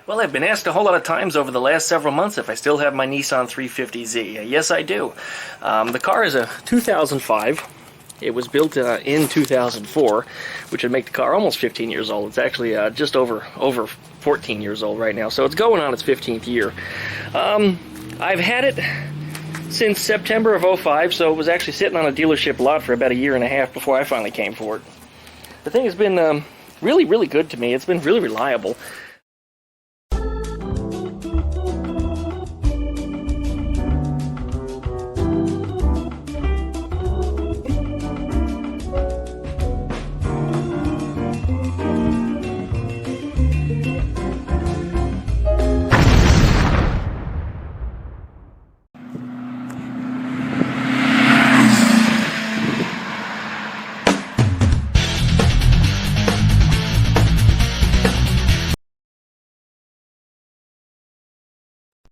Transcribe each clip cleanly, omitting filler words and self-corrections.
Well, I've been asked a whole lot of times over the last several months if I still have my Nissan 350z. Yes, I do. The car is a 2005. It was built in 2004, which would make the car almost 15 years old. It's actually just over 14 years old right now, so it's going on its 15th year. I've had it since September of 05, so it was actually sitting on a dealership lot for about a year and a half before I finally came for it. The thing has been really, really good to me. It's been really reliable.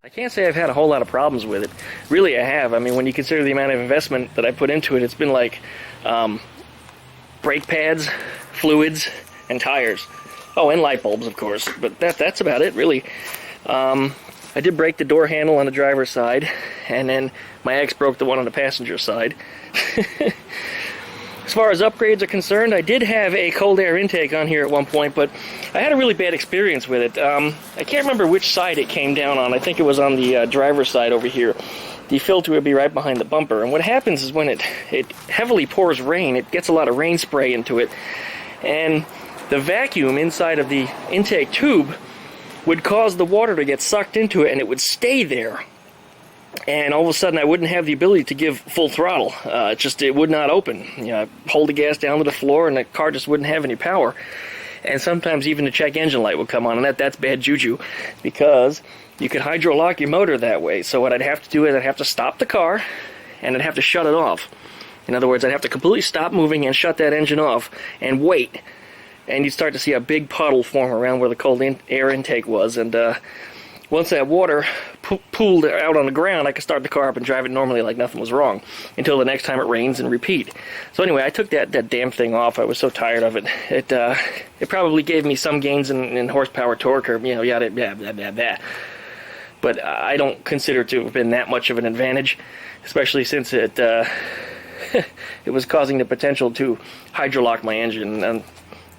I can't say I've had a whole lot of problems with it. Really, I have. I mean, when you consider the amount of investment that I put into it, it's been like brake pads, fluids, and tires. Oh, and light bulbs, of course. But that's about it, really. I did break the door handle on the driver's side, and then my ex broke the one on the passenger side. As far as upgrades are concerned, I did have a cold air intake on here at one point, but I had a really bad experience with it. I can't remember which side it came down on. I think it was on the driver's side over here. The filter would be right behind the bumper. And what happens is when it heavily pours rain, it gets a lot of rain spray into it. And the vacuum inside of the intake tube would cause the water to get sucked into it, and it would stay there. And all of a sudden I wouldn't have the ability to give full throttle. It would not open. You know, I'd hold the gas down to the floor and the car just wouldn't have any power. And sometimes even the check engine light would come on, and that's bad juju, because you could hydro-lock your motor that way. So what I'd have to do is I'd have to stop the car, and I'd have to shut it off. In other words, I'd have to completely stop moving and shut that engine off and wait. And you'd start to see a big puddle form around where the cold air intake was. And once that water pooled out on the ground, I could start the car up and drive it normally like nothing was wrong until the next time it rains and repeat. So anyway, I took that damn thing off. I was so tired of it. It probably gave me some gains in horsepower, torque, or yada blah blah blah blah. But I don't consider it to have been that much of an advantage, especially since it it was causing the potential to hydrolock my engine. And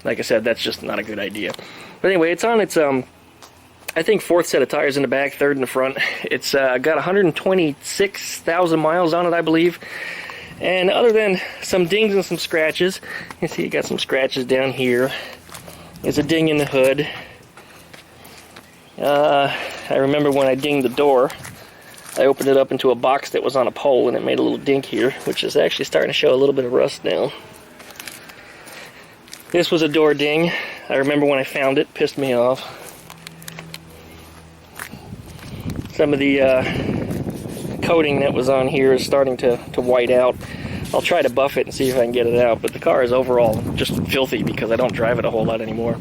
like I said, that's just not a good idea. But anyway, it's on its I think fourth set of tires in the back, third in the front. It's got 126,000 miles on it, I believe. And other than some dings and some scratches, you see you got some scratches down here. There's a ding in the hood. I remember when I dinged the door, I opened it up into a box that was on a pole, and it made a little dink here, which is actually starting to show a little bit of rust now. This was a door ding. I remember when I found it, pissed me off. Some of the coating that was on here is starting to white out. I'll try to buff it and see if I can get it out, but the car is overall just filthy because I don't drive it a whole lot anymore.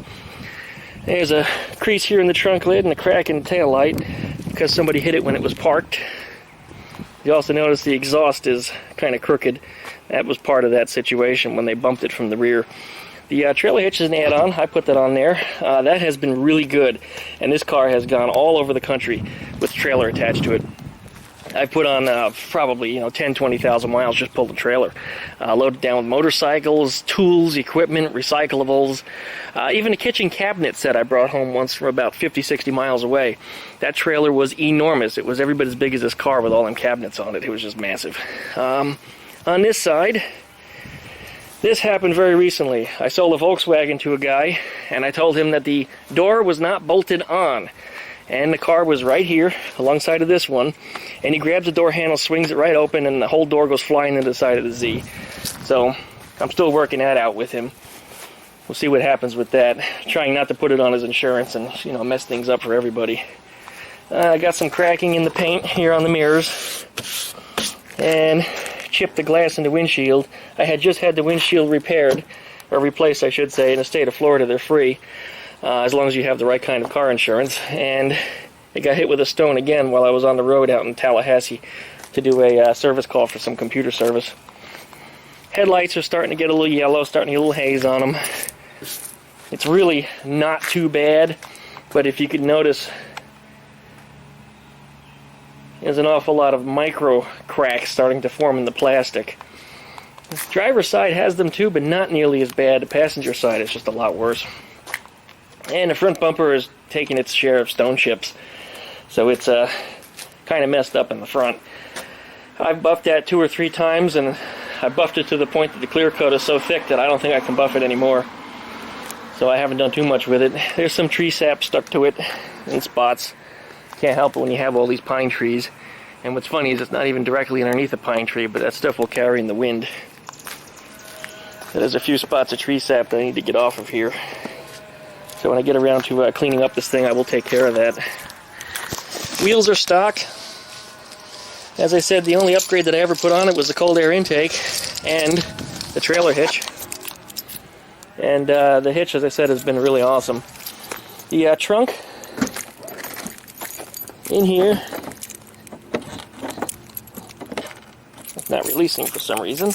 There's a crease here in the trunk lid and a crack in the tail light because somebody hit it when it was parked. You also notice the exhaust is kind of crooked. That was part of that situation when they bumped it from the rear. The trailer hitch is an add-on. I put that on there. That has been really good, and this car has gone all over the country with the trailer attached to it. I put on probably 10-20,000 miles, just pulled the trailer. Loaded down with motorcycles, tools, equipment, recyclables, even a kitchen cabinet set I brought home once from about 50-60 miles away. That trailer was enormous. It was every bit as big as this car with all them cabinets on it. It was just massive. On this side, this happened very recently. I sold a Volkswagen to a guy, and I told him that the door was not bolted on. And the car was right here, alongside of this one, and he grabs the door handle, swings it right open, and the whole door goes flying into the side of the Z. So, I'm still working that out with him. We'll see what happens with that. Trying not to put it on his insurance and, mess things up for everybody. I got some cracking in the paint here on the mirrors. And chipped the glass in the windshield. I had just had the windshield repaired, or replaced I should say. In the state of Florida they're free, as long as you have the right kind of car insurance. And it got hit with a stone again while I was on the road out in Tallahassee to do a service call for some computer service. Headlights are starting to get a little yellow, starting to get a little haze on them. It's really not too bad. But if you could notice, there's an awful lot of micro cracks starting to form in the plastic. The driver's side has them too, but not nearly as bad. The passenger side is just a lot worse. And the front bumper is taking its share of stone chips, so it's kind of messed up in the front. I've buffed that 2 or 3 times, and I buffed it to the point that the clear coat is so thick that I don't think I can buff it anymore. So I haven't done too much with it. There's some tree sap stuck to it in spots. Can't help it when you have all these pine trees. And what's funny is it's not even directly underneath a pine tree, but that stuff will carry in the wind. So there's a few spots of tree sap that I need to get off of here. So when I get around to cleaning up this thing, I will take care of that. Wheels are stock. As I said, the only upgrade that I ever put on it was the cold air intake and the trailer hitch. And the hitch, as I said, has been really awesome. The trunk in here, it's not releasing for some reason.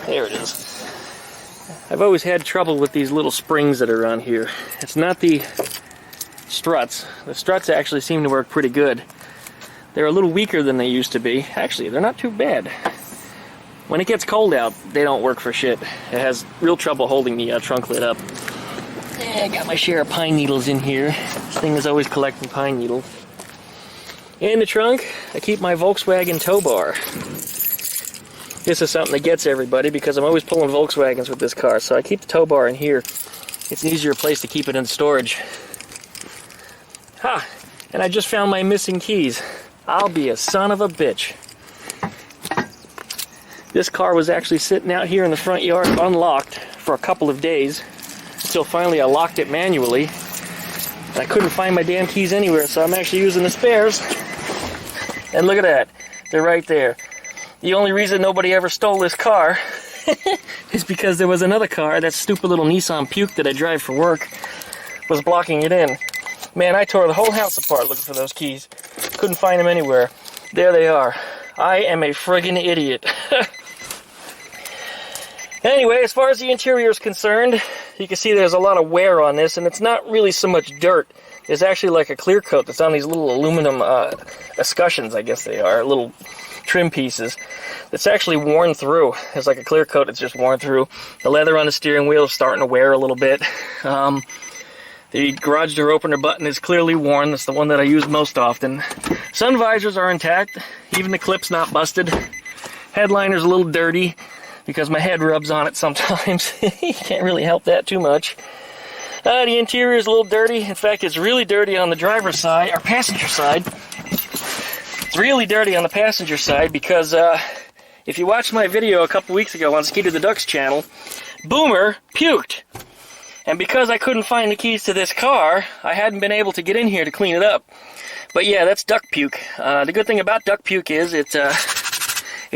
There it is. I've always had trouble with these little springs that are on here. It's not the struts. The struts actually seem to work pretty good. They're a little weaker than they used to be. Actually, they're not too bad. When it gets cold out, they don't work for shit. It has real trouble holding the trunk lid up. I got my share of pine needles in here. This thing is always collecting pine needles. In the trunk, I keep my Volkswagen tow bar. This is something that gets everybody because I'm always pulling Volkswagens with this car, so I keep the tow bar in here. It's an easier place to keep it in storage. Ha! And I just found my missing keys. I'll be a son of a bitch. This car was actually sitting out here in the front yard unlocked for a couple of days until finally I locked it manually. I couldn't find my damn keys anywhere, so I'm actually using the spares. And look at that. They're right there. The only reason nobody ever stole this car is because there was another car, that stupid little Nissan Puke that I drive for work, was blocking it in. Man, I tore the whole house apart looking for those keys. Couldn't find them anywhere. There they are. I am a friggin' idiot. Anyway, as far as the interior is concerned, you can see there's a lot of wear on this, and it's not really so much dirt. There's actually like a clear coat that's on these little aluminum escutcheons, I guess they are, little trim pieces. It's actually worn through. There's like a clear coat that's just worn through. The leather on the steering wheel is starting to wear a little bit. The garage door opener button is clearly worn. That's the one that I use most often. Sun visors are intact. Even the clip's not busted. Headliner's a little dirty because my head rubs on it sometimes. You can't really help that too much. The interior is a little dirty. In fact, it's really dirty on the driver's side, or passenger side. It's really dirty on the passenger side because if you watched my video a couple weeks ago on Skeeter the Duck's channel, Boomer puked. And because I couldn't find the keys to this car, I hadn't been able to get in here to clean it up. But yeah, that's duck puke. The good thing about duck puke is it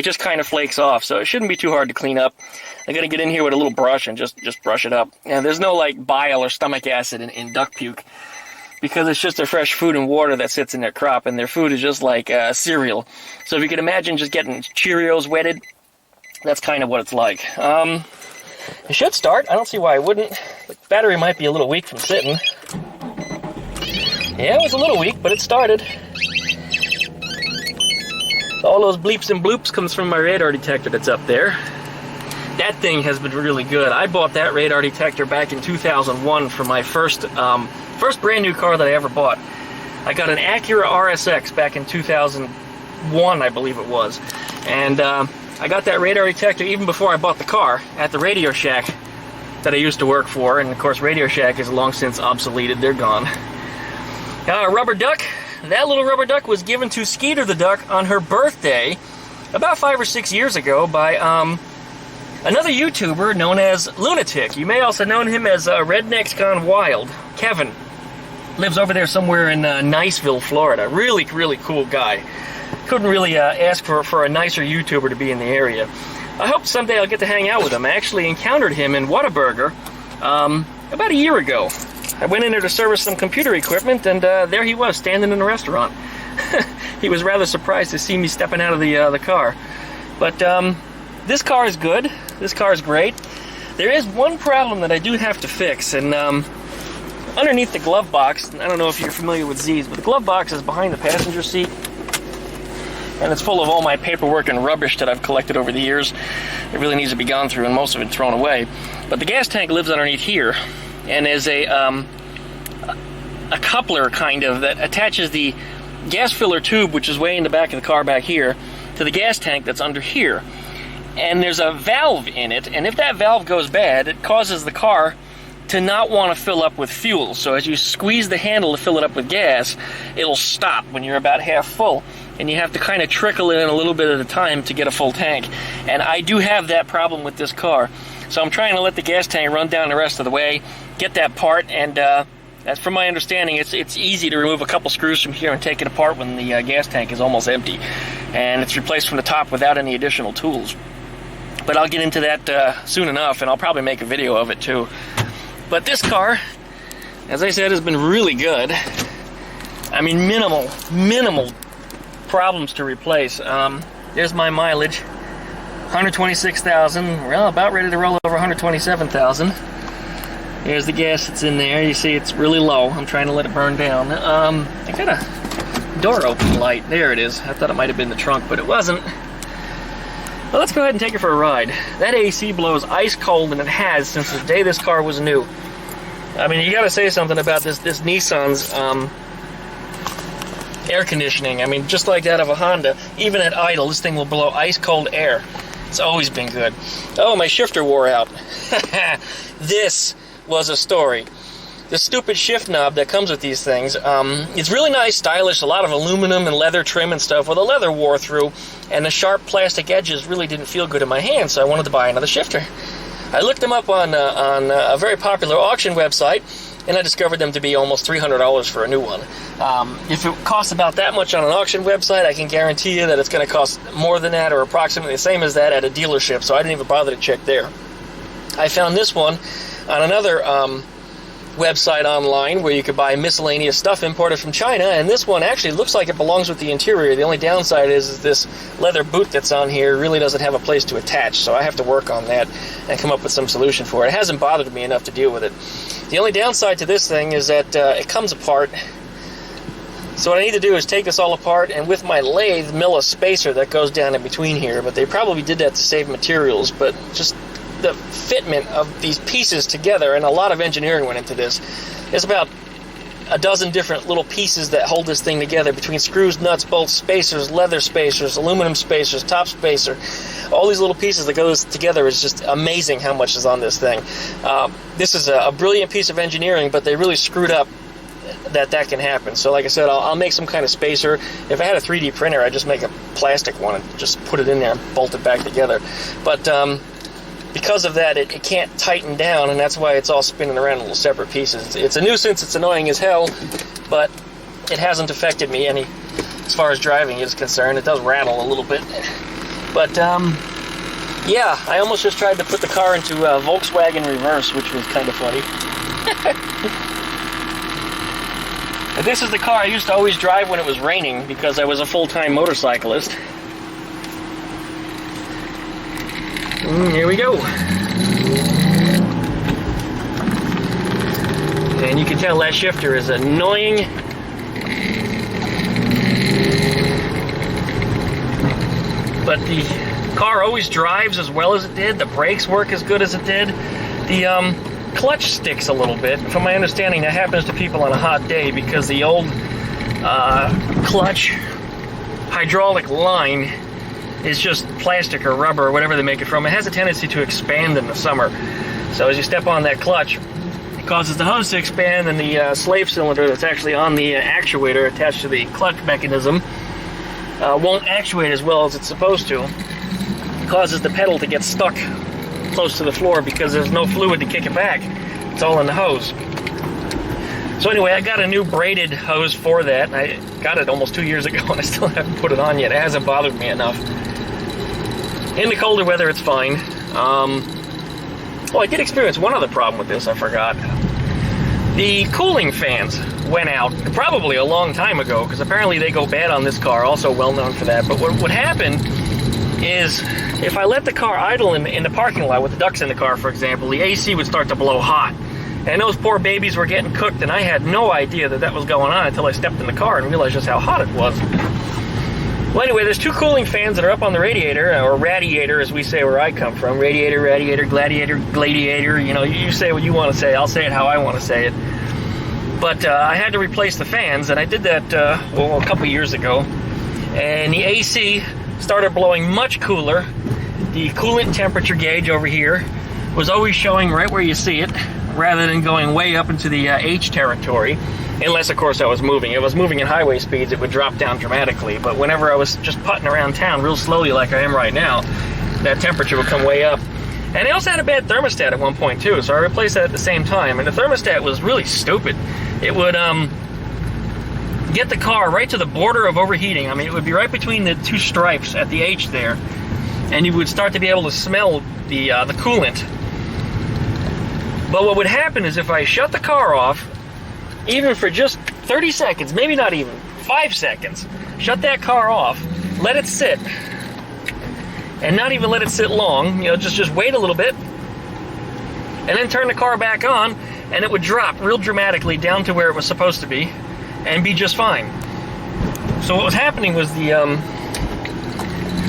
just kind of flakes off, so it shouldn't be too hard to clean up. I gotta get in here with a little brush and just brush it up. And there's no like bile or stomach acid in duck puke, because it's just a fresh food and water that sits in their crop, and their food is just like cereal. So if you can imagine just getting Cheerios wetted, that's kind of what it's like. It should start. I don't see why it wouldn't. The battery might be a little weak from sitting. Yeah, it was a little weak, but it started. All those bleeps and bloops comes from my radar detector that's up there. That thing has been really good. I bought that radar detector back in 2001 for my first brand new car that I ever bought. I got an Acura RSX back in 2001, I believe it was. And I got that radar detector even before I bought the car at the Radio Shack that I used to work for. And of course, Radio Shack is long since obsoleted. They're gone. Rubber duck. That little rubber duck was given to Skeeter the Duck on her birthday about 5 or 6 years ago by another YouTuber known as Lunatic. You may also know him as Rednecks Gone Wild. Kevin lives over there somewhere in Niceville, Florida. Really, really cool guy. Couldn't really ask for a nicer YouTuber to be in the area. I hope someday I'll get to hang out with him. I actually encountered him in Whataburger about a year ago. I went in there to service some computer equipment, and there he was, standing in the restaurant. He was rather surprised to see me stepping out of the car. But this car is good. This car is great. There is one problem that I do have to fix, and underneath the glove box, I don't know if you're familiar with Z's, but the glove box is behind the passenger seat. And it's full of all my paperwork and rubbish that I've collected over the years. It really needs to be gone through, and most of it thrown away. But the gas tank lives underneath here, and there's a coupler kind of that attaches the gas filler tube, which is way in the back of the car back here, to the gas tank that's under here. And there's a valve in it, and if that valve goes bad, it causes the car to not want to fill up with fuel. So as you squeeze the handle to fill it up with gas, it'll stop when you're about half full. And you have to kind of trickle it in a little bit at a time to get a full tank. And I do have that problem with this car. So I'm trying to let the gas tank run down the rest of the way, get that part, and as from my understanding, it's easy to remove a couple screws from here and take it apart when the gas tank is almost empty. And it's replaced from the top without any additional tools. But I'll get into that soon enough, and I'll probably make a video of it too. But this car, as I said, has been really good. I mean, minimal problems to replace. There's my mileage, 126,000. Well, about ready to roll over 127,000. There's the gas that's in there. You see it's really low. I'm trying to let it burn down. I got a door open light. There it is. I thought it might have been the trunk, but it wasn't. Well, let's go ahead and take it for a ride. That AC blows ice cold, and it has since the day this car was new. I mean, you got to say something about this Nissan's air conditioning. I mean, just like that of a Honda, even at idle, this thing will blow ice cold air. It's always been good. Oh, my shifter wore out. This was a story. The stupid shift knob that comes with these things, it's really nice, stylish, a lot of aluminum and leather trim and stuff. Well, the leather wore through, and the sharp plastic edges really didn't feel good in my hand, so I wanted to buy another shifter. I looked them up on a very popular auction website, and I discovered them to be almost $300 for a new one. If it costs about that much on an auction website, I can guarantee you that it's going to cost more than that, or approximately the same as that at a dealership, so I didn't even bother to check there. I found this one on another website online where you could buy miscellaneous stuff imported from China, and this one actually looks like it belongs with the interior. The only downside is this leather boot that's on here really doesn't have a place to attach, so I have to work on that and come up with some solution for it. It hasn't bothered me enough to deal with it. The only downside to this thing is that it comes apart. So what I need to do is take this all apart and with my lathe mill a spacer that goes down in between here, but they probably did that to save materials, but just the fitment of these pieces together, and a lot of engineering went into this. There's about a dozen different little pieces that hold this thing together between screws, nuts, bolts, spacers, leather spacers, aluminum spacers, top spacer. All these little pieces that go together is just amazing how much is on this thing. This is a brilliant piece of engineering, but they really screwed up that can happen. So like I said, I'll make some kind of spacer. If I had a 3D printer, I'd just make a plastic one and just put it in there and bolt it back together. But because of that, it can't tighten down, and that's why it's all spinning around in little separate pieces. It's a nuisance, it's annoying as hell, but it hasn't affected me any as far as driving is concerned. It does rattle a little bit. But, yeah, I almost just tried to put the car into Volkswagen reverse, which was kind of funny. This is the car I used to always drive when it was raining because I was a full-time motorcyclist. Here we go. And you can tell that shifter is annoying. But the car always drives as well as it did. The brakes work as good as it did. The clutch sticks a little bit. From my understanding, that happens to people on a hot day because the old clutch hydraulic line is just plastic or rubber or whatever they make it from. It has a tendency to expand in the summer. So as you step on that clutch, it causes the hose to expand, and the slave cylinder that's actually on the actuator attached to the clutch mechanism won't actuate as well as it's supposed to. It causes the pedal to get stuck close to the floor because there's no fluid to kick it back. It's all in the hose. So anyway, I got a new braided hose for that. I got it almost 2 years ago and I still haven't put it on yet. It hasn't bothered me enough. In the colder weather, it's fine. Oh, I did experience one other problem with this, I forgot. The cooling fans went out probably a long time ago, because apparently they go bad on this car, also well known for that. But what happened is, if I let the car idle in the parking lot with the ducts in the car, for example, the AC would start to blow hot. And those poor babies were getting cooked, and I had no idea that that was going on until I stepped in the car and realized just how hot it was. Well, anyway, there's two cooling fans that are up on the radiator, or radiator as we say where I come from. Radiator, radiator, gladiator, gladiator. You know, you say what you want to say. I'll say it how I want to say it. But I had to replace the fans, and I did that, well, a couple years ago. And the AC started blowing much cooler. The coolant temperature gauge over here was always showing right where you see it, rather than going way up into the H territory. Unless, of course, I was moving. If I was moving at highway speeds, it would drop down dramatically. But whenever I was just putting around town real slowly like I am right now, that temperature would come way up. And I also had a bad thermostat at one point, too, so I replaced that at the same time. And the thermostat was really stupid. It would get the car right to the border of overheating. I mean, it would be right between the two stripes at the H there. And you would start to be able to smell the coolant. But what would happen is if I shut the car off, even for just 30 seconds, maybe not even, 5 seconds, shut that car off, let it sit, and not even let it sit long, you know, just wait a little bit, and then turn the car back on, and it would drop real dramatically down to where it was supposed to be, and be just fine. So what was happening was the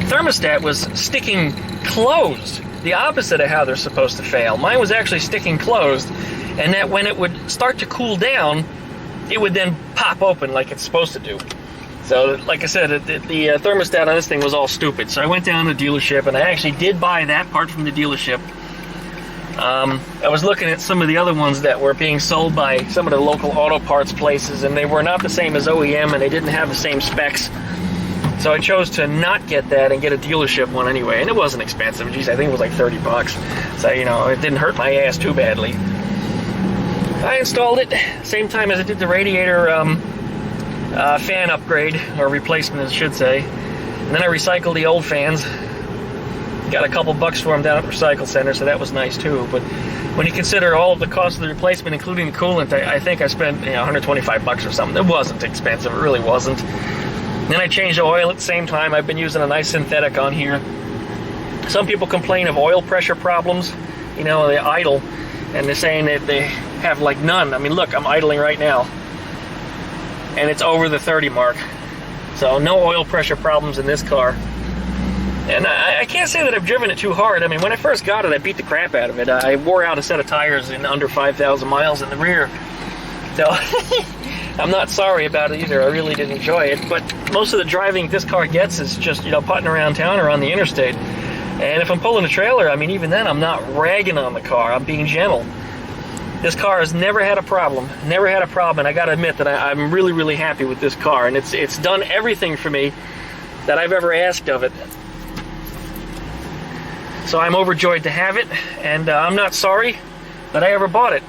thermostat was sticking closed, the opposite of how they're supposed to fail. Mine was actually sticking closed, and that when it would start to cool down, it would then pop open like it's supposed to do. So, like I said, the thermostat on this thing was all stupid. So I went down to the dealership, and I actually did buy that part from the dealership. I was looking at some of the other ones that were being sold by some of the local auto parts places, and they were not the same as OEM, and they didn't have the same specs. So I chose to not get that and get a dealership one anyway, and it wasn't expensive. Geez, I think it was like 30 bucks. So, you know, it didn't hurt my ass too badly. I installed it same time as I did the radiator fan upgrade, or replacement, I should say. And then I recycled the old fans. Got a couple bucks for them down at the recycle center, so that was nice too. But when you consider all of the cost of the replacement, including the coolant, I think I spent 125 bucks or something. It wasn't expensive, it really wasn't. Then I changed the oil at the same time. I've been using a nice synthetic on here. Some people complain of oil pressure problems, you know, they idle, and they're saying that they have like none. I mean, look, I'm idling right now, and it's over the 30 mark. So no oil pressure problems in this car. And I can't say that I've driven it too hard. I mean, when I first got it, I beat the crap out of it. I wore out a set of tires in under 5,000 miles in the rear. So I'm not sorry about it either. I really did enjoy it. But most of the driving this car gets is just, you know, putting around town or on the interstate. And if I'm pulling a trailer, I mean, even then, I'm not ragging on the car. I'm being gentle. This car has never had a problem. Never had a problem. And I got to admit that I'm really, really happy with this car. And it's done everything for me that I've ever asked of it. So I'm overjoyed to have it, and I'm not sorry that I ever bought it.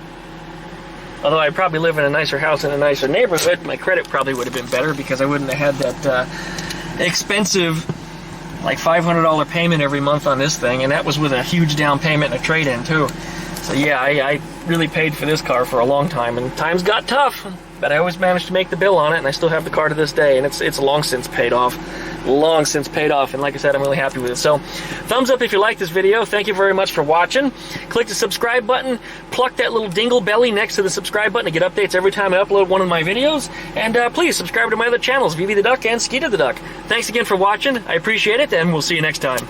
Although I'd probably live in a nicer house in a nicer neighborhood, my credit probably would have been better because I wouldn't have had that expensive, like $500 payment every month on this thing, and that was with a huge down payment and a trade-in too. So yeah, I really paid for this car for a long time, and times got tough, but I always managed to make the bill on it, and I still have the car to this day, and it's long since paid off. Long since paid off, and like I said, I'm really happy with it. So thumbs up if you like this video. Thank you very much for watching. Click the subscribe button, pluck that little dingle belly next to the subscribe button to get updates every time I upload one of my videos, and please subscribe to my other channels, Vivi the Duck and Skeeter the Duck. Thanks again for watching. I appreciate it, and we'll see you next time.